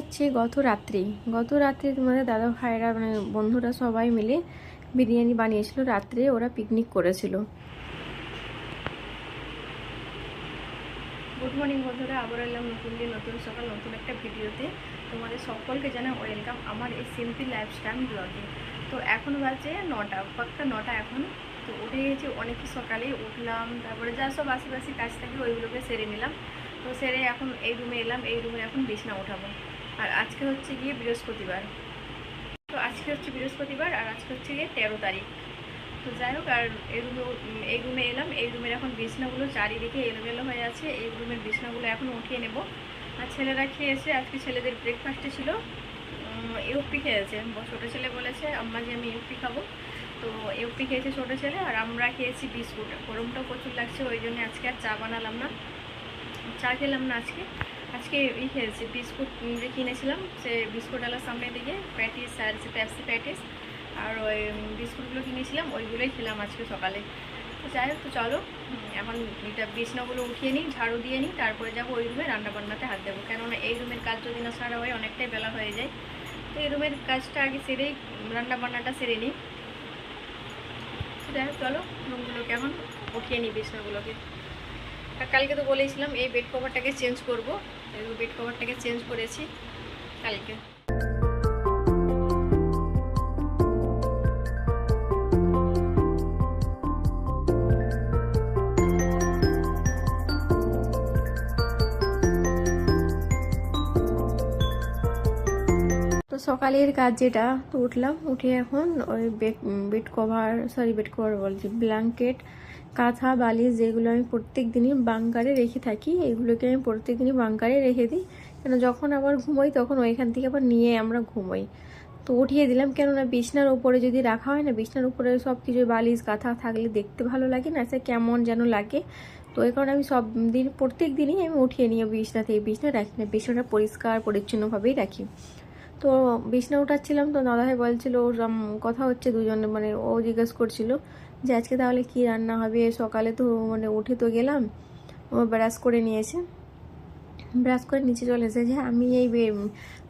হচ্ছে গত রাত্রি তোমাদের দাদা ভাইরা মানে বন্ধুরা সবাই মিলে বিরিয়ানি বানিয়েছিল। রাত্রে ওরা পিকনিক করেছিল। গুড মর্নিং বন্ধুরা, আবার এলাম নতুন দিন, নতুন সকাল, নতুন একটা ভিডিওতে। তোমাদের সকলকে জানাই ওয়েলকাম আমার এই সিম্পল লাইফস্টাইল ব্লগে। তো এখন বাজে 9টা, পাক্কা 9টা এখন। তো উঠে গেছি অনেক সকালেই উঠলাম, তারপরে যা সব আশেপাশে কাজ থাকে ওইগুলোকে সেরে নিলাম। তো সেরে এখন এই রুমে এলাম, এই রুমে এখন বিছানা উঠাবো। আর আজকে হচ্ছে গিয়ে বৃহস্পতিবার। তো আজকে হচ্ছে বৃহস্পতিবার আর আজকে হচ্ছে গিয়ে 13 তারিখ। তো যাই হোক, আর এই রুমে এলাম। এই রুমের এখন বিছনাগুলো চারিদিকে এলোমেলো হয়ে আছে। এই রুমের বিছনাগুলো এখন উঠিয়ে নেব। আর ছেলেরা খেয়েছে, আজকে ছেলেদের ব্রেকফাস্টে ছিল ইউপি খেয়েছে। ছোটো ছেলে বলেছে আম্মা যে আমি ইউপি খাবো, তো ইউপি খেয়েছে ছোটো ছেলে, আর আমরা খেয়েছি বিস্কুট। গরমটাও প্রচুর লাগছে, ওই জন্য আজকে আর চা বানালাম না, চা খেলাম না আজকে খেয়েছি বিস্কুট যে কিনেছিলাম, সে বিস্কুটওয়ালার সামনে দিকে প্যাটিস আর পেপসি প্যাটিস আর ওই বিস্কুটগুলো কিনেছিলাম, ওইগুলোই খেলাম আজকে সকালে। তো যাই হোক, তো চলো এখন এটা বিছনাগুলো উঠিয়ে নিই, ঝাড়ু দিয়ে নিই, তারপরে যাবো ওই রুমে রান্নাবান্নাতে হাত দেবো। কেননা এই রুমের কাজ যদি না সারা হয় অনেকটাই বেলা হয়ে যায়। তো এই রুমের কাজটা আগে সেরেই রান্নাবান্নাটা সেরে নিই। যাই হোক, চলো রুমগুলোকে এখন উঠিয়ে নিই, বিছনাগুলোকে। আর কালকে তো বলেছিলাম এই বেড কভারটাকে চেঞ্জ করবো, এই বেড কভারটাকে চেঞ্জ করেছি কালকে। তো সকালের কাজ যেটা, তো উঠলাম, উঠে এখন ওই বেড কভার বলছি, ব্ল্যাঙ্কেট, কাঁথা, বালিশ, যেগুলো আমি প্রত্যেক দিনই বাঙ্কারে রেখে থাকি, এগুলোকে আমি প্রত্যেক দিনই বাঙ্কারে রেখে দিই। কেন যখন আবার ঘুমোই তখন ওইখান থেকে আবার নিয়ে আমরা ঘুমোই। তো উঠিয়ে দিলাম, কেননা বিছনার উপরে যদি রাখা হয় না, বিছনার উপরে সব কিছু বালিশ কাঁথা থাকলে দেখতে ভালো লাগে না, সে কেমন যেন লাগে। তো এই কারণে আমি প্রত্যেক দিনই আমি উঠিয়ে নিয়ে বিছনা রাখি না, বিছনাটা পরিষ্কার পরিচ্ছন্নভাবেই রাখি। তো বিছনা উঠাচ্ছিলাম, তো দাদাভাই বলছিল ওর কথা হচ্ছে দুজনে, মানে ও জিজ্ঞেস করছিল যে আজকে তাহলে কি রান্না হবে। সকালে তো মানে উঠে তো গেলাম, ও ব্রাশ করে নিয়েছে, ব্রাশ করে নিচে চলে এসেছে। আমি এই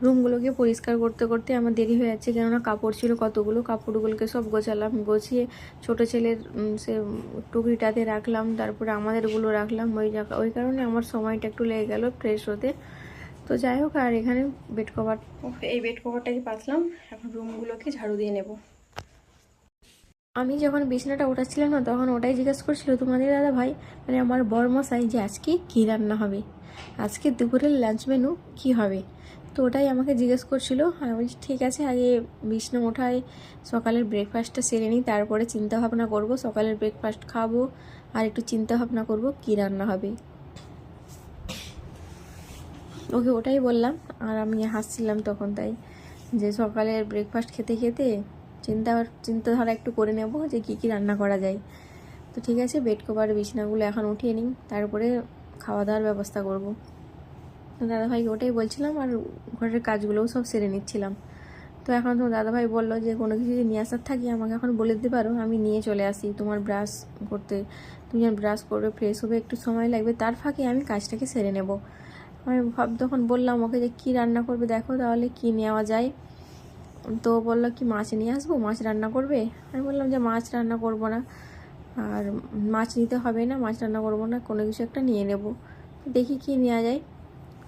রুমগুলোকে পরিষ্কার করতে করতে আমার দেরি হয়ে যাচ্ছে, কেননা কাপড় ছিল কতগুলো, কাপড়গুলোকে সব গোছালাম, গোছিয়ে ছোটো ছেলের সে টুকরিটাতে রাখলাম, তারপরে আমাদেরগুলো রাখলাম ওই কারণে আমার সময়টা একটু লেগে গেল ফ্রেশ হতে। তো যাই হোক, আর এখানে এই বেড কভারটাকে পাতলাম, এখন রুমগুলোকে ঝাড়ু দিয়ে নেব। আমি যখন বিছানাটা ওঠাচ্ছিলাম না, তখন ওটাই জিজ্ঞেস করছিল তোমাদের দাদা ভাই, মানে আমার বরমশাই, যে আজকে কী রান্না হবে, আজকে দুপুরের লাঞ্চ মেনু কী হবে। তো ওটাই আমাকে জিজ্ঞেস করছিল। আমি বলছি ঠিক আছে, আগে বিছানা ওঠাই, সকালের ব্রেকফাস্টটা সেরে নিই, তারপরে চিন্তা ভাবনা করব, সকালের ব্রেকফাস্ট খাবো আর একটু চিন্তা ভাবনা করব কী রান্না হবে। ওকে ওটাই বললাম, আর আমি হাসছিলাম তখন, তাই যে সকালের ব্রেকফাস্ট খেতে খেতে চিন্তাধারা একটু করে নেব যে কী কী রান্না করা যায়। তো ঠিক আছে, বেড কভার বিছানাগুলো এখন উঠিয়ে নিই, তারপরে খাওয়া দাওয়ার ব্যবস্থা করব। দাদাভাইকে ওটাই বলছিলাম, আর ঘরের কাজগুলোও সব সেরে নিচ্ছিলাম। তো এখন তো দাদাভাই বললো যে কোনো কিছু যদি নিয়ে আসার থাকে আমাকে এখন বলে দিতে পারো, আমি নিয়ে চলে আসি। তুমি যখন ব্রাশ করবে, ফ্রেশ হবে, একটু সময় লাগবে, তার ফাঁকে আমি কাজটাকে সেরে নেব। আমি তখন বললাম ওকে যে কী রান্না করবে দেখো তাহলে কী নেওয়া যায়। তো বললো কি মাছ নিয়ে আসবো, মাছ রান্না করবে। আমি বললাম যে মাছ রান্না করব না, আর মাছ নিতে হবে না, মাছ রান্না করব না, কোনো কিছু একটা নিয়ে নেব। দেখি কি নেওয়া যায়।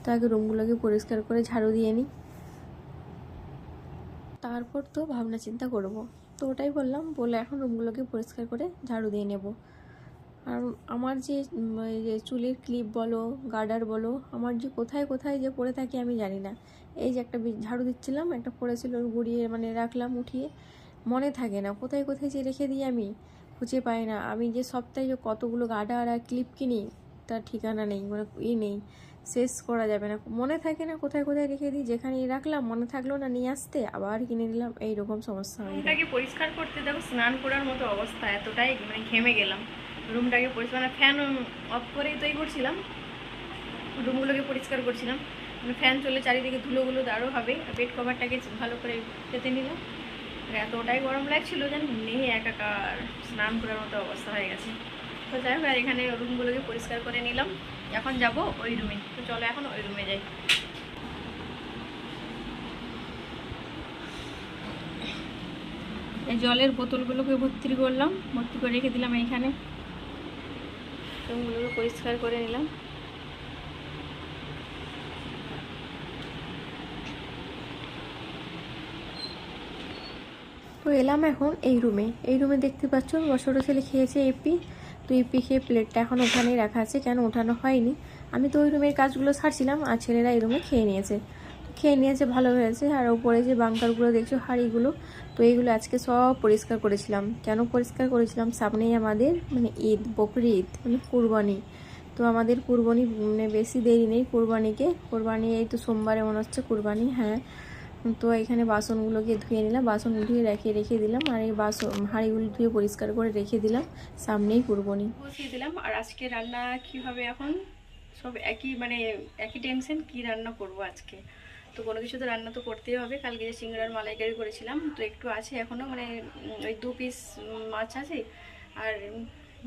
তো আগে রুমগুলোকে পরিষ্কার করে ঝাড়ু দিয়ে নিই, তারপর তো ভাবনা চিন্তা করব। তো ওটাই বললাম, বলে এখন রুমগুলোকে পরিষ্কার করে ঝাড়ু দিয়ে নেব। আর আমার যে এই যে চুলের ক্লিপ বলো, গার্ডার বলো, আমার যে কোথায় কোথায় যে পড়ে থাকে আমি জানি না। এই যে একটা ঝাড়ু দিচ্ছিলাম, একটা পড়েছিল, গুড়িয়ে মানে রাখলাম উঠিয়ে, মনে থাকে না কোথায় কোথায় যে রেখে দিই, আমি খুঁজে পাই না। আমি যে সপ্তাহে যে কতগুলো গার্ডার আর ক্লিপ কিনি তার ঠিকানা নেই, মানে নেই, শেষ করা যাবে না, মনে থাকে না কোথায় কোথায় রেখে দিই। যেখানে রাখলাম মনে থাকলো না, নিয়ে আসতে আবার কিনে নিলাম, এইরকম সমস্যা হয়। রুমটাকে পরিষ্কার করতে দেখো স্নান করার মতো অবস্থা, এতটাই মানে ঘেমে গেলাম। রুমটাকে পরিষ্কার, মানে ফ্যান অফ করেই তৈরি করছিলাম, রুমগুলোকে পরিষ্কার করছিলাম, মানে ফ্যান চলে চারিদিকে ধুলোগুলো আরও হবে। বেড কভারটাকে ভালো করে পেতে নিলাম, এতটাই গরম লাগছিল যেন নেই, একাকার স্নান করার মতো অবস্থা হয়ে গেছে। তো যাই হোক, আর এখানে রুমগুলোকে পরিষ্কার করে নিলাম, এখন যাব ওই রুমে। তো চলো এখন ওই রুমে যাই। এই জলের বোতলগুলোকে ভর্তি করলাম, ভর্তি করে রেখে দিলাম এইখানে। ওগুলোকে পরিষ্কার করে নিলাম। তো এলাম এখন এই রুমে দেখতে পাচ্ছ ছোটো ছেলে খেয়েছে এপি। তো এপি খেয়ে প্লেটটা এখন ওখানেই রাখা আছে, কেন ওঠানো হয়নি। আমি তো ওই রুমের কাজগুলো ছাড়ছিলাম আর ছেলেরা এই রুমে খেয়ে নিয়েছে, ভালো হয়েছে। আর উপরে যে বাঙ্কারগুলো দেখছো, হাঁড়িগুলো, তো এইগুলো আজকে সব পরিষ্কার করেছিলাম। কেন পরিষ্কার করেছিলাম, সামনেই আমাদের মানে ঈদ, বকরি ঈদ মানে কুরবানি। তো আমাদের কুরবানি মানে বেশি দেরি নেই কুরবানি এই তো সোমবারে মনে হচ্ছে কুরবানি, হ্যাঁ। তো এখানে বাসনগুলোকে ধুয়ে নিলাম, বাসন ধুয়ে রেখে দিলাম। আর এই হাঁড়িগুলো ধুয়ে পরিষ্কার করে রেখে দিলাম, সামনেই কুরবানি বসিয়ে দিলাম। আর আজকে রান্না কি হবে, এখন সব একই টেনশন, কি রান্না করব আজকে। তো কোনো কিছু তো রান্না তো করতেই হবে। কালকে যে সিঙ্গারার মালাইকারি করেছিলাম, তো একটু আছে এখনও, মানে ওই 2 পিস মাছ আছে, আর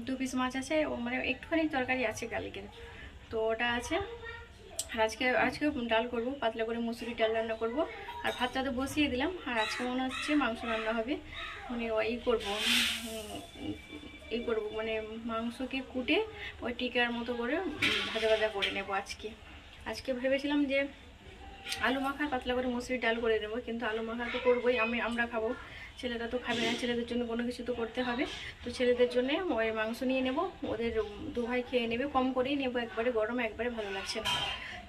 2 পিস মাছ আছে, ও মানে একটুখানি তরকারি আছে কালকের, তো ওটা আছে। আর আজকে ডাল করব, পাতলা করে মুসুরির ডাল রান্না করব। আর ভাতটা তো বসিয়ে দিলাম। আর আজকে মনে হচ্ছে মাংস রান্না হবে, মানে এই করব মানে মাংসকে কুটে ওই টিকার মতো করে ভাজা করে নেব আজকে ভেবেছিলাম যে আলু মাখা পাতলা করে মুসুরির ডাল করে নেবো, কিন্তু আলু মাখা তো করবোই, আমরা খাবো, ছেলেরা তো খাবে না। ছেলেদের জন্য কোনো কিছু তো করতে হবে। তো ছেলেদের জন্য ওই মাংস নিয়ে নেব, ওদের 2 ভাই খেয়ে নেবে, কম করেই নেবো, একবারে গরম একবারে ভালো লাগছে না।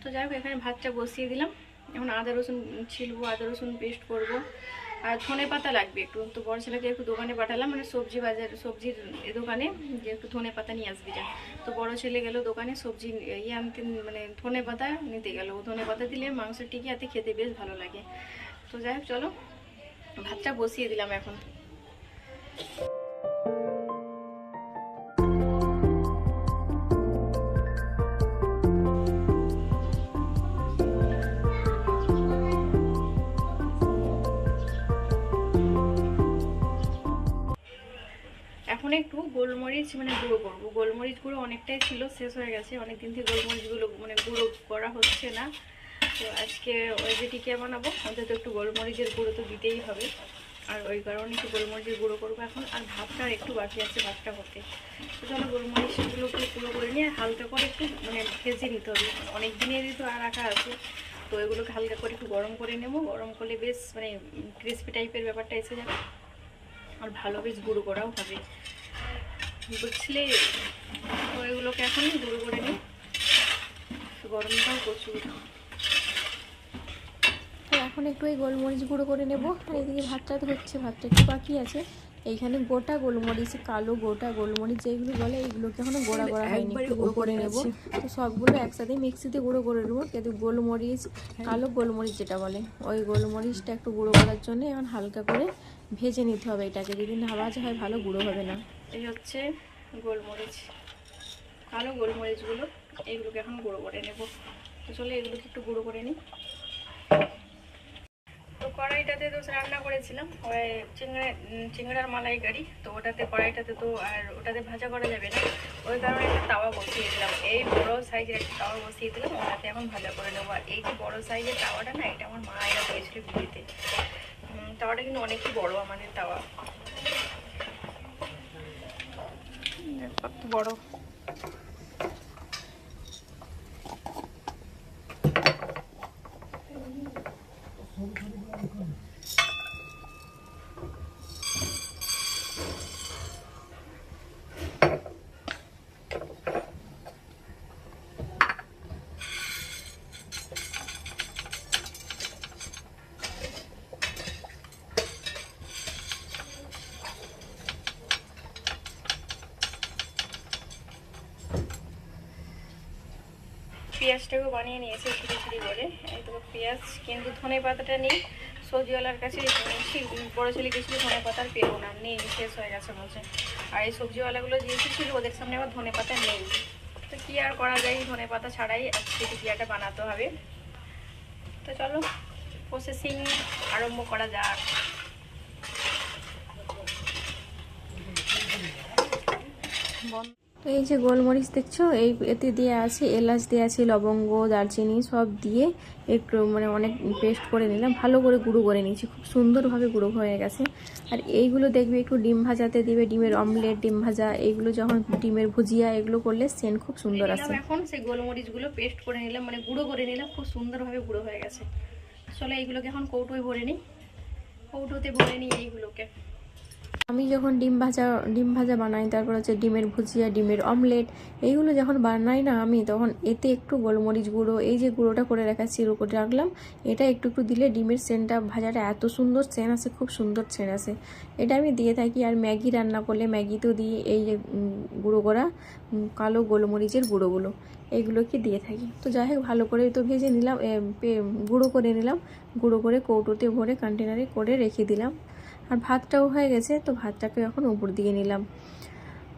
তো যাই হোক, এখানে ভাতটা বসিয়ে দিলাম। এখন আদা রসুন ছিলবো, আদা রসুন পেস্ট করবো। আর ধনে পাতা লাগবে একটু, তো বড় ছেলেকে একটু দোকানে পাঠালাম, মানে সবজির দোকানে, যে একটু ধনে পাতা নিয়ে আসবি যা। তো বড় ছেলে গেল দোকানে সবজি আনতে, মানে ধনে পাতা নিতে গেল। ধনে পাতা দিলে মাংসের টিকিয়াতে খেতে বেশ ভালো লাগে। তো যাই হোক, চলো ভাতটা বসিয়ে দিলাম এখন। এখন একটু গোলমরিচ মানে গুঁড়ো করবো। গোলমরিচ গুঁড়ো অনেকটাই ছিল, শেষ হয়ে গেছে, অনেকদিন থেকে গোলমরিচগুলো মানে গুঁড়ো করা হচ্ছে না। তো আজকে ওই যে টিকিয়া বানাবো, ওদের তো একটু গোলমরিচের গুঁড়ো তো দিতেই হবে, আর ওই কারণে একটু গোলমরিচের গুঁড়ো করবো এখন। আর ভাতটা একটু বাকি আছে, ভাতটা হতে। তো তাহলে গোলমরিচগুলো একটু গুঁড়ো করে নিয়ে হালকা করে একটু মানে ভেজে নিতে হবে, অনেক দিনেরই তো আর রাখা আছে। তো এগুলোকে হালকা করে একটু গরম করে নেবো, গরম করলে বেশ মানে ক্রিস্পি টাইপের ব্যাপারটা এসে যাবে, আর ভালো বেশ গুঁড়ো করাও হবে, বুঝলে। তো এগুলোকে এখন গুঁড়ো করে নিই, গরমটাও প্রচুর। তো এখন একটু এই গোলমরিচ গুঁড়ো করে নেব। আর এদিকে ভাতটা তো হচ্ছে, ভাতটা একটু বাকি আছে। এইখানে গোটা গোলমরিচ, কালো গোটা গোলমরিচ যেগুলো বলে, এইগুলোকে এখনো গোড়া হয়নি, একটু গুঁড়ো করে নেব। তো সবগুলো একসাথে মিক্সিতে গুঁড়ো করে নেবো, কিন্তু গোলমরিচ, কালো গোলমরিচ যেটা বলে, ওই গোলমরিচটা একটু গুঁড়ো করার জন্য এখন হালকা করে ভেজে নিতে হবে এটাকে, যদি না ভাজা হয় ভালো গুঁড়ো হবে না। এই হচ্ছে গোলমরিচ, কালো গোলমরিচগুলো, এইগুলোকে এখন গুঁড়ো করে নেব। তো চলো এগুলোকে একটু গুঁড়ো করে নিই। তো কড়াইটাতে তো রান্না করেছিলাম ওই চিংড়ার মালাইকারি, তো কড়াইটাতে তো আর ওটাতে ভাজা করা যাবে না, ওই কারণে একটা তাওয়া বসিয়ে দিলাম, এই বড় সাইজের একটা তাওয়া বসিয়ে দিলাম, ওটাতে এখন ভাজা করে নেবো। আর এই যে বড় সাইজের তাওয়াটা না, এটা আমার মা এরা দিয়েছিল বিয়েতে। তাওয়াটা কিন্তু অনেকই বড় আমাদের তাওয়া, কত বড়। পেঁয়াজটাকেও বানিয়ে নিয়েছে ছিঁড়ি করে, এই তো পেঁয়াজ, কিন্তু ধনে পাতাটা নেই, সবজিওয়ালার কাছে বড় ছেলে গেছিলো, ধনে পাতার পেয়েও না, নেই, শেষ হয়ে গেছে বলছে। আর এই সবজিওয়ালাগুলো যে এসেছিল ওদের সামনে আবার ধনে পাতা নেই। তো কী আর করা যায়, ধনে পাতা ছাড়াই আজকে টিকিয়াটা বানাতে হবে। তো চলো প্রসেসিং আরম্ভ করা যাক। তো এই যে গোলমরিচ দেখছো, এই এতে দেওয়া আছে এলাচ, দেওয়া আছে লবঙ্গ, দারচিনি সব দিয়ে একটু মানে অনেক পেস্ট করে নিলাম, ভালো করে গুঁড়ো করে নিয়েছি, খুব সুন্দরভাবে গুঁড়ো হয়ে গেছে। আর এইগুলো দেখবে একটু ডিম ভাজাতে দিবে, ডিমের অমলেট, ডিম ভাজা, এইগুলো যখন ডিমের ভুজিয়া এগুলো করলে সেন্ট খুব সুন্দর আসে। এখন সেই গোলমরিচগুলো পেস্ট করে নিলাম, মানে গুঁড়ো করে নিলাম, খুব সুন্দরভাবে গুঁড়ো হয়ে গেছে। চলো এইগুলোকে এখন কৌটোয় ভরে নিই, কৌটোতে ভরে নিই এইগুলোকে। আমি যখন ডিম ভাজা বানাই, তারপর হচ্ছে ডিমের ভুজিয়া, ডিমের অমলেট, এইগুলো যখন বানাই না আমি, তখন এতে একটু গোলমরিচ গুঁড়ো, এই যে গুঁড়োটা করে রাখাচ্ছি করে রাখলাম, এটা একটু একটু দিলে ডিমের সেন্টটা, ভাজাটা এত সুন্দর সেন্ট আসে, খুব সুন্দর সেন্ট আসে। এটা আমি দিয়ে থাকি। আর ম্যাগি রান্না করলে ম্যাগিতেও দিই এই যে গুঁড়ো করা কালো গোলমরিচের গুঁড়োগুলো, এইগুলোকে দিয়ে থাকি। তো যাই হোক, ভালো করে তো ভেজে নিলাম, গুঁড়ো করে নিলাম, গুঁড়ো করে কৌটোতে ভরে কন্টেনারে করে রেখে দিলাম। আর ভাতটাও হয়ে গেছে, তো ভাতটাকে এখন উপর দিয়ে নিলাম।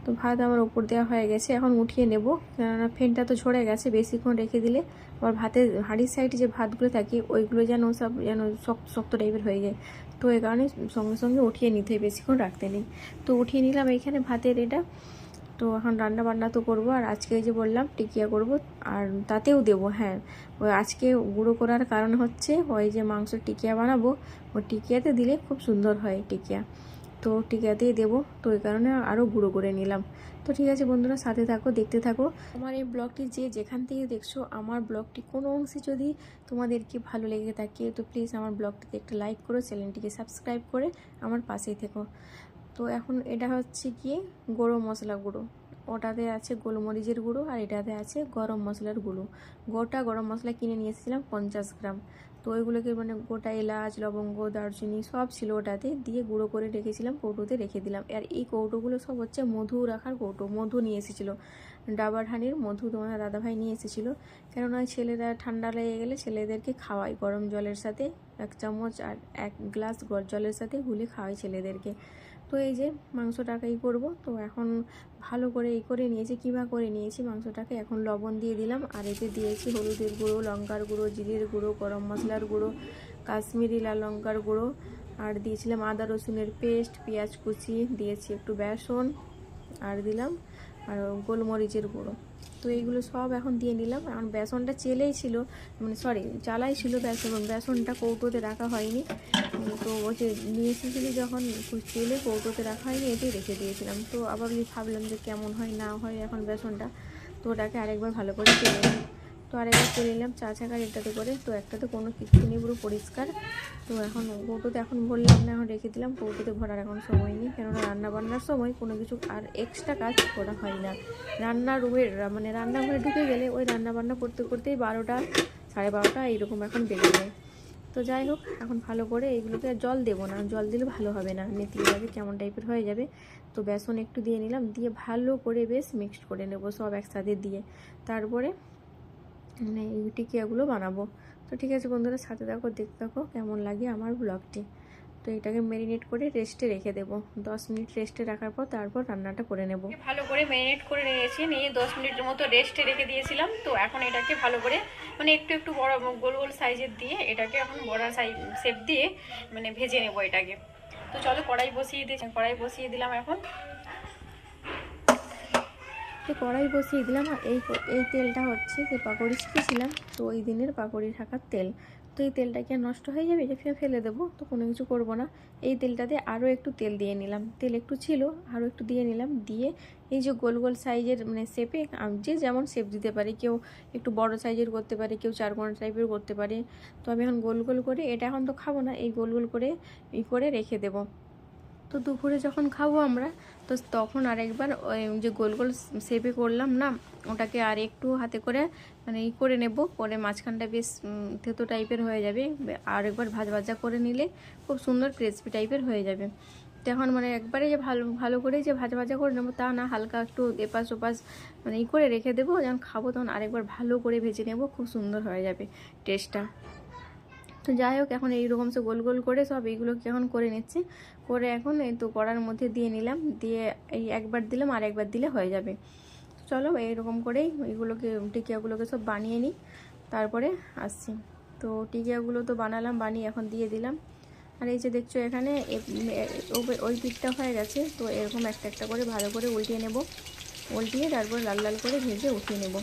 তো ভাত আমার উপর দেওয়া হয়ে গেছে, এখন উঠিয়ে নেব, কেননা ফেনটা তো ঝরে গেছে, বেশিক্ষণ রেখে দিলে আবার ভাতের হাঁড়ির সাইডে যে ভাতগুলো থাকে ওইগুলো যেন সব যেন শক্ত শক্ত টাইপের হয়ে যায়। তো এই কারণে সঙ্গে সঙ্গে উঠিয়ে নিতে হয়, বেশিক্ষণ রাখতে নেই। তো উঠিয়ে নিলাম এইখানে ভাতের এটা। তো এখন রান্না বান্না তো করবো, আর আজকে যে বললাম টিকিয়া করব, আর তাতেও দেবো। হ্যাঁ, ওই আজকে গুঁড়ো করার কারণ হচ্ছে ওই যে মাংসের টিকিয়া বানাবো, ওই টিকিয়াতে দিলে খুব সুন্দর হয় টিকিয়া, তো টিকিয়াতেই দেবো। তো এই কারণে আরও গুঁড়ো করে নিলাম। তো ঠিক আছে বন্ধুরা, সাথে থাকো, দেখতে থাকো আমার এই ব্লগটি। যে যেখান থেকে দেখছো আমার ব্লগটি, কোনো অংশে যদি তোমাদেরকে ভালো লেগে থাকে, তো প্লিজ আমার ব্লগটিতে একটা লাইক করো, চ্যানেলটিকে সাবস্ক্রাইব করে আমার পাশেই থেকো। তো এখন এটা হচ্ছে গিয়ে গরম মশলা গুঁড়ো, ওটাতে আছে গোলমরিচের গুঁড়ো, আর এটাতে আছে গরম মশলার গুঁড়ো। গোটা গরম মশলা কিনে নিয়ে এসেছিলাম 50 গ্রাম। তো ওইগুলোকে মানে গোটা এলাচ, লবঙ্গ, দারচিনি সব ছিল ওটাতে, দিয়ে গুঁড়ো করে রেখেছিলাম, কৌটোতে রেখে দিলাম। আর এই কৌটোগুলো সব হচ্ছে মধু রাখার কৌটো, মধু নিয়ে এসেছিলো, ডাবার হানির মধু তোমার দাদাভাই নিয়ে এসেছিলো। কেননা ছেলেরা ঠান্ডা লেগে গেলে ছেলেদেরকে খাওয়াই গরম জলের সাথে 1 চামচ, আর 1 গ্লাস জলের সাথে গুলে খাওয়াই ছেলেদেরকে। তো এই যে মাংসটাকে করবো, তো এখন ভালো করে করে নিয়েছি, কিমা করে নিয়েছি মাংসটাকে। এখন লবণ দিয়ে দিলাম, আর এতে দিয়েছি হলুদের গুঁড়ো, লঙ্কার গুঁড়ো, জিরের গুঁড়ো, গরম মশলার গুঁড়ো, কাশ্মীরি লাল লঙ্কার গুঁড়ো, আর দিয়েছিলাম আদা রসুনের পেস্ট, পেঁয়াজ কুচি, দিয়েছি একটু বেসন, আর দিলাম আর গোলমরিচের গুঁড়ো। তো এইগুলো সব এখন দিয়ে নিলাম। এখন বেসনটা চেলেই ছিল, মানে সরি চালাই ছিল, বেসনটা কৌটোতে রাখা হয়নি। তো ওই যে নিয়ে এসেছিলি যখন চেলে কৌটোতে রাখা হয়নি, এতেই রেখে দিয়েছিলাম। তো আবার ভাবলাম যে কেমন হয় না হয় এখন বেসনটা, তো ওটাকে আরেকবার ভালো করে চেলে নিই। তো আরেকবার চেলে নিলাম 4 চাকার এটাতে করে। তো একটাতে কোনো কিছু নেই, পুরো পরিষ্কার। তো এখন কৌটোতে এখন ভরলাম না, এখন রেখে দিলাম। কৌটোতে ভরার এখন সময় নেই, কেননা রান্নাবান্নার সময় কোনো কিছু আর এক্সট্রা কাজ করা হয় না। মানে রান্নাঘরে ঢুকে গেলে ওই রান্নাবান্না করতে করতেই 12টা, 12:30 এইরকম এখন বেজে যায়। তো যাই হোক, এখন ভালো করে এইগুলোকে জল দেবো না, জল দিলে ভালো হবে না, নেতিয়ে যাবে, কেমন টাইপের হয়ে যাবে। তো বেসন একটু দিয়ে নিলাম, দিয়ে ভালো করে বেশ মিক্সড করে নেবো সব একসাথে দিয়ে, তারপরে মানে এই টিকিয়াগুলো বানাবো। তো ঠিক আছে বন্ধুরা, সাথে থাকো, দেখতে থাকো কেমন লাগে আমার ব্লগটি। তো এটাকে ম্যারিনেট করে রেস্টে রেখে দেবো, 10 মিনিট রেস্টে রাখার পর তারপর রান্নাটা করে নেব। ভালো করে ম্যারিনেট করে নিয়েছি, নিয়ে 10 মিনিটের মতো রেস্টে রেখে দিয়েছিলাম। তো এখন এটাকে ভালো করে মানে একটু একটু বড় গোল গোল সাইজের দিয়ে, এটাকে এখন বড় শেপ দিয়ে মানে ভেজে নেব এটাকে। তো চলো কড়াই বসিয়ে দিলাম এখন। তো কড়াই বসিয়ে দিলাম, আর এই তেলটা হচ্ছে যে পাকোড়ি শিখেছিলাম, তো ওই দিনের পাকোড়ি থাকার তেল। তো এই তেলটা কি আর নষ্ট হয়ে যাবে, যে ফেলে দেবো? তো কোনো কিছু করব না। এই তেলটাতে আরও একটু তেল দিয়ে নিলাম, তেল একটু ছিল, আরও একটু দিয়ে নিলাম। দিয়ে এই যে গোল গোল সাইজের মানে শেপে, যে যেমন শেপ দিতে পারে, কেউ একটু বড় সাইজের করতে পারে, কেউ 4 কোনা টাইপের করতে পারে। তো আমি এখন গোল গোল করে, এটা এখন তো খাবো না, এই গোল গোল করে করে রেখে দেবো। তো দুপুরে যখন খাবো আমরা, তো তখন আরেকবার ওই যে গোল গোল শেপে করলাম না, ওটাকে আর একটু হাতে করে মানে করে নেব, করে মাঝখানটা বেশ থেতো টাইপের হয়ে যাবে। আর একবার ভাজা করে নিলে খুব সুন্দর ক্রিসপি টাইপের হয়ে যাবে। তো এখন মানে একবারে যে ভালো করে যে ভাজা করে নেবো তা না, হালকা একটু এপাশ ওপাশ মানে করে রেখে দেবো, যখন খাবো তখন আরেকবার ভালো করে ভেজে নেব, খুব সুন্দর হয়ে যাবে টেস্টটা। তো যাই হোক, এখন এইরকম সে গোল গোল করে সব এইগুলোকে এখন করে নিচ্ছি, করে এখন এই তো কড়ার মধ্যে দিয়ে নিলাম, দিয়ে এই একবার দিলাম, আর একবার দিলে হয়ে যাবে। চলো এইরকম করেই এইগুলোকে টিকিয়াগুলোকে সব বানিয়ে নিই, তারপরে আসছি। তো টিকিয়াগুলো তো বানিয়ে এখন দিয়ে দিলাম। আর এই যে দেখছো এখানে ওই পিঠটা হয়ে গেছে, তো এরকম একটা একটা করে ভালো করে উল্টিয়ে নেব। উল্টিয়ে তারপর লাল লাল করে ভেজে উঠিয়ে নেব।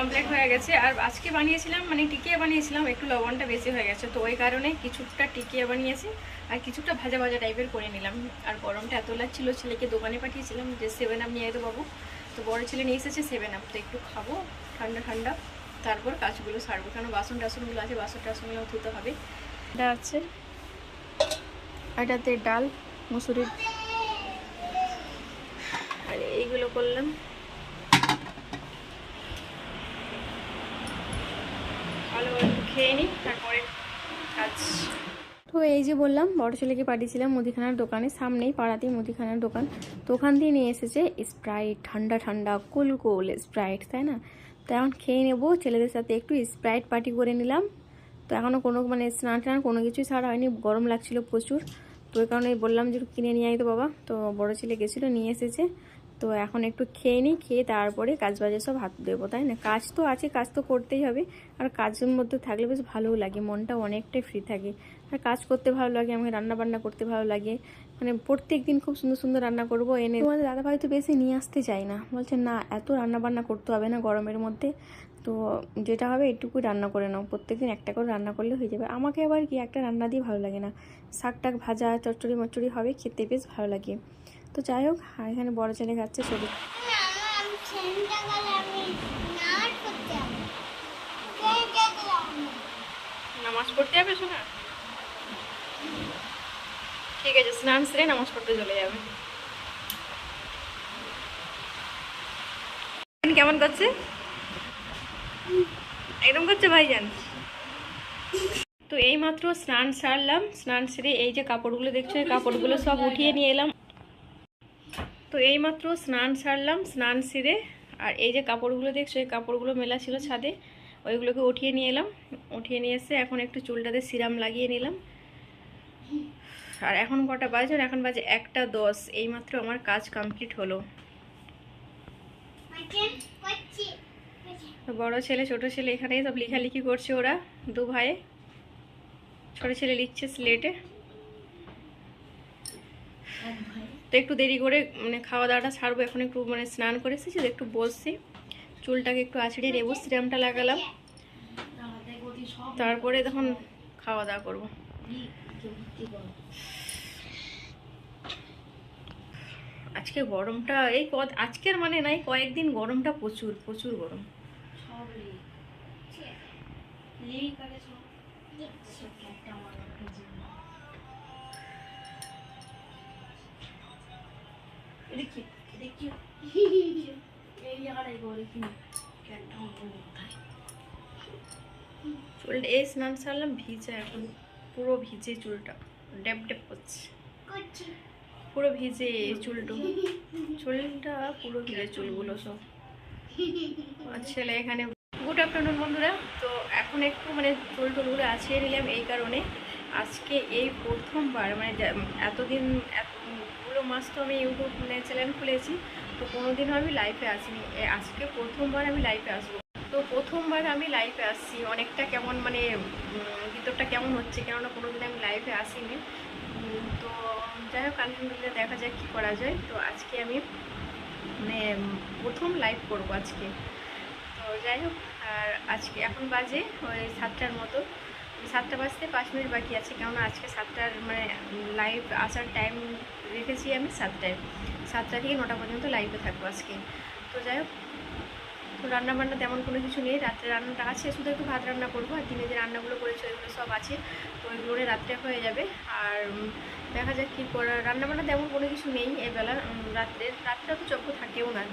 কমপ্লিট হয়ে গেছে। আর আজকে বানিয়েছিলাম মানে টিকিয়া বানিয়েছিলাম, একটু লবণটা বেশি হয়ে গেছে, তো ওই কারণে কিছুটা টিকিয়া বানিয়েছি আর কিছুটা ভাজা ভাজা টাইপের করে নিলাম। আর গরমটা এত লাগছিল, ছেলেকে দোকানে পাঠিয়েছিলাম যে 7 আপ নিয়ে যেতে বাবু, তো বড় ছেলে নিয়ে এসেছে 7 আপ, তো একটু খাবো ঠান্ডা ঠান্ডা, তারপর কাজগুলো সারবো, কারণ বাসন টাসনগুলো আছে, বাসন টাসনগুলো ধুতে হবে। এটা আছে, এটাতে ডাল মুসুরির, আর এইগুলো করলাম। খেয়ে নিই তারপরে কাজ। তো এই যে বললাম বড় ছেলেকে পাঠিয়েছিলাম মুদিখানার দোকানে, সামনেই পাড়াতেই মুদিখানার দোকান, তো ওখান দিয়ে নিয়ে এসেছে স্প্রাইট, ঠান্ডা ঠান্ডা কুল কুল স্প্রাইট, তাই না? তো এখন খেয়ে নেবো, ছেলেদের সাথে একটু স্প্রাইট পার্টি করে নিলাম। তো এখনও কোনো মানে স্নান টান কোনো কিছুই ছাড়া হয়নি, গরম লাগছিল প্রচুর, তো ওই কারণে বললাম যে কিনে নিয়ে আইতো বাবা, তো বড় ছেলে গেছিলো নিয়ে এসেছে। তো এখন একটু খেয়ে নিই, খেয়ে তারপরে কাজ বাজে সব হাত দেবো, তাই না? কাজ তো আছে, কাজ তো করতেই হবে, আর কাজের মধ্যে থাকলে বেশ ভালোও লাগে, মনটা অনেকটাই ফ্রি থাকে, আর কাজ করতে ভালো লাগে, আমাকে রান্না বান্না করতে ভালো লাগে, মানে প্রত্যেক দিন খুব সুন্দর সুন্দর রান্না করবো এনে। তোমাদের দাদাভাই তো বেশি নিয়ে আসতে চাই না, বলছে না এত রান্না বান্না করতে হবে না গরমের মধ্যে, তো যেটা হবে এটুকুই রান্না করে নাও, প্রত্যেকদিন একটা করে রান্না করলে হয়ে যাবে। আমাকে আবার কি একটা রান্না দিয়ে ভালো লাগে না, শাক টাক ভাজা চচ্চড়ি মচ্চড়ি হবে, খেতে বেশ ভালো লাগে। তো যাই হোক, এখানে বড় ছেলে খাচ্ছে ছবি। নামাজ পড়তে যাবে শোনা? ঠিক আছে, স্নান সেরে নামাজ পড়তে চলে যাবে। কেমন করছে? একদম করছে ভাইজান। তো এই মাত্র স্নান সারলাম, স্নান সেরে এই যে কাপড়গুলো দেখছো, এই কাপড়গুলো সব উঠিয়ে নিয়ে এলাম। তো এই মাত্র স্নান সারলাম, স্নান সেরে আর এই যে কাপড়গুলো দেখছো, এই কাপড়গুলো মেলা ছিল ছাদে, ওইগুলোকে উঠিয়ে নিয়ে এলাম। উঠিয়ে নিয়ে এসে এখন একটু চুলটাতে সিরাম লাগিয়ে নিলাম। আর এখন কটা বাজে? এখন বাজে 1:10। এইমাত্র আমার কাজ কমপ্লিট হলো। বড় ছেলে ছোট ছেলে এখানে সব লেখালেখি করছে, ওরা দু ভাই। ছোট ছেলে লিখছে স্লেটে। তো একটু দেরি করে মানে খাওয়া দাওয়াটা ছাড়বো, এখন একটু মানে স্নান করে এসেছি, একটু বসছি, চুলটাকে একটু আছড়িয়ে নেবো, সিরামটা লাগালাম, তারপরে তখন খাওয়া দাওয়া করবো। আজকে গরমটা এই আজকের মানে নাই, কয়েকদিন গরমটা প্রচুর প্রচুর গরম। চুলটা এই স্নান সারলাম, ভিজে এখন পুরো ভিজে, চুলটা ড্যাপ ড্যাপ করছে, পুরো ভিজে চুলটা পুরো ভিজে চুলগুলো সব। ছেলে এখানে। গুড আফটারনুন বন্ধুরা। তো এখন একটু মানে চুল টুলগুলো আছিয়ে নিলাম, এই কারণে আজকে এই প্রথমবার মানে এতদিন পুরো মাস তো আমি ইউটিউব চ্যানেল খুলেছি, তো কোনোদিনও আমি লাইফে আসিনি, আজকে প্রথমবার আমি লাইফে আসবো। তো প্রথমবার আমি লাইফে আসছি, অনেকটা কেমন মানে ভিতরটা কেমন হচ্ছে, কেননা কোনোদিন আমি লাইফে আসিনি। তো যাই হোক, আলহামদুলিল্লাহ, দেখা যাক কী করা যায়। তো আজকে আমি মানে প্রথম লাইভ করবো আজকে। তো যাই হোক, আর আজকে এখন বাজে ওই 7টার মতো, 7টা বাজতে 5 মিনিট বাকি আছে, কেননা আজকে 7টার মানে লাইভ আসার টাইম রেখেছি আমি 7টায়, 7টা থেকে 9টা পর্যন্ত লাইভে থাকবো আজকে। তো যাই হোক, তো রান্নাবান্না তেমন কোনো কিছু নেই, রাত্রে রান্নাটা আছে, শুধু একটু ভাত রান্না করবো, আর দিনে যে রান্নাগুলো করেছি ওইগুলো সব আছে, তো ওইগুলো রাত্রে হয়ে যাবে। আর দেখা যাক কী করা, রান্নাবান্না তেমন কোনো কিছু নেই এবেলা। রাত্রে তো চক্র থাকেও না,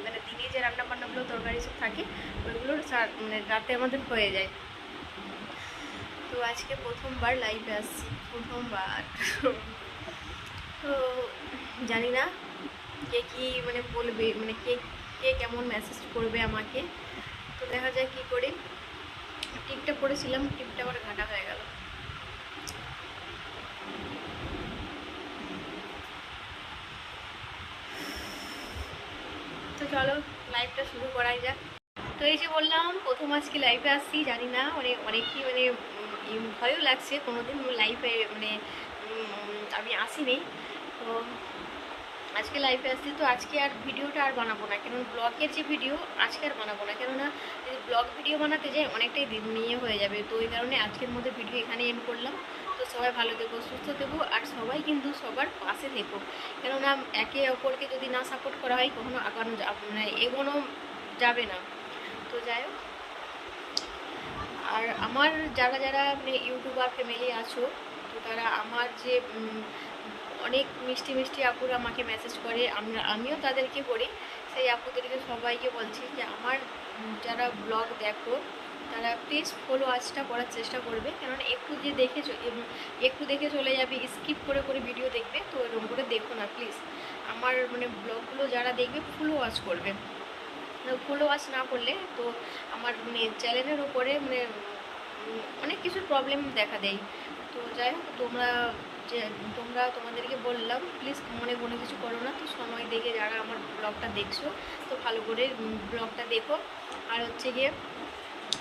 মানে দিনে যে রান্নাবান্নাগুলো তরকারি সব থাকে ওইগুলো মানে রাতে আমাদের হয়ে যায়। তো আজকে প্রথমবার লাইভে আসছি, প্রথমবার। তো জানি না কে কী মানে বলবে, মানে কে কে কেমন মেসেজ করবে আমাকে, তো দেখা যায় কী করে। টিপটা পড়েছিলাম, টিপটা আবার ঘাটা হয়ে গেল। তো চলো লাইভটা শুরু করাই যাক। তো এই যে বললাম প্রথম আজকে লাইভে আসছি, জানি না মানে অনেকই মানে ভয়ও লাগছে, কোনোদিন লাইভে মানে আমি আসিনি। তো আজকে লাইভে আসছি, তো আজকে আর ভিডিওটা আর বানাবো না, কেন ব্লগের যে ভিডিও আজকে আর বানাবো না, কেননা যদি ব্লগ ভিডিও বানাতে যাই অনেকটাই দিন নিয়ে হয়ে যাবে। তো ওই কারণে আজকের মধ্যে ভিডিও এখানে এন্ড করলাম। তো সবাই ভালো থেকো, সুস্থ থেকো, আর সবাই কিন্তু সবার পাশে থেকো, কেননা একে অপরকে যদি না সাপোর্ট করা হয় কখনো আগানো মানে এগোনো যাবে না। তো যাই হোক, আর আমার যারা যারা মানে ইউটিউবার ফ্যামিলি আছো, তো তারা আমার যে অনেক মিষ্টি মিষ্টি আপুরা আমাকে মেসেজ করে, আমিও তাদেরকে করি, সেই আপুদেরকে সবাইকে বলছি যে আমার যারা ব্লগ দেখো তারা প্লিজ ফলো আজটা করার চেষ্টা করবে, কেননা একটু দেখে চলে যাবে, স্কিপ করে করে ভিডিও দেখবে, তো এরকম করে দেখো না প্লিজ। আমার মানে ব্লগগুলো যারা দেখবে ফুল ওয়াচ করবে, ফুল ওয়াচ না করলে তো আমার মানে চ্যানেলের উপরে মানে অনেক কিছুর প্রবলেম দেখা দেয়। তো যাই হোক, তোমাদেরকে বললাম প্লিজ মনে কোনো কিছু করো না। তো সময় দেখে যারা আমার ব্লগটা দেখছো তো ভালো করে ব্লগটা দেখো, আর হচ্ছে গিয়ে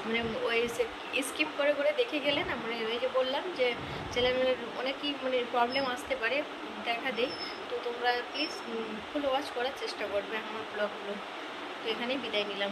মানে ওই স্কিপ করে করে দেখে গেলে না, মানে ওই যে বললাম যে চ্যানেলের অনেকই মানে প্রবলেম আসতে পারে, দেখা দেয়। তো তোমরা প্লিজ ফুল ওয়াচ করার চেষ্টা করবে আমার ব্লগগুলো। তো এখানেই বিদায় নিলাম।